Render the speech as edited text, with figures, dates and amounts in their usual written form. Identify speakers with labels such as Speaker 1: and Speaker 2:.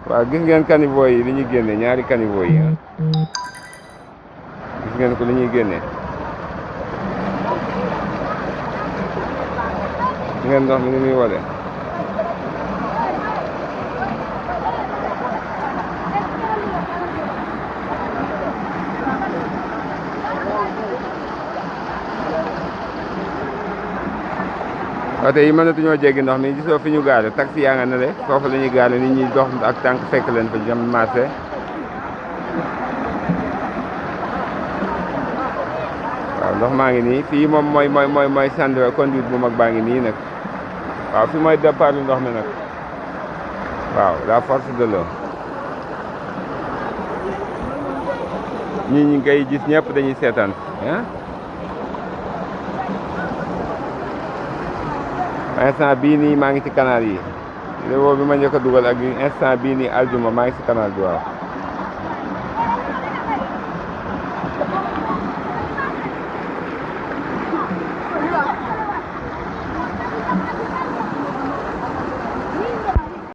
Speaker 1: waaw gis ngeen caniveau yi li ñuy génne ñaari caniveau yi gis ngeen ko li ñuy génne gis ngeen ndox mi ni muy wole oto yi mënatuñoo jéggi ndox mi gisoo fi ñu gaare taxi yaa nga ne le foofu la ñuy gaare nit ñi dox ak tànk fekk leen fa jëm marché waaw ndox maa ngi nii fii moom mooy centre conduite bu mag baa ngi nii nag waaw fi mooy départ ndox mi nag waaw la force de l'eau ñii ñi ngay gis ñëpp dañuy seetaan ah instant bii nii maa ngi ci canal yi vidéo bi ma njëkk a dugal ak instant bii nii aljuma maa ngi ci canal bi waaw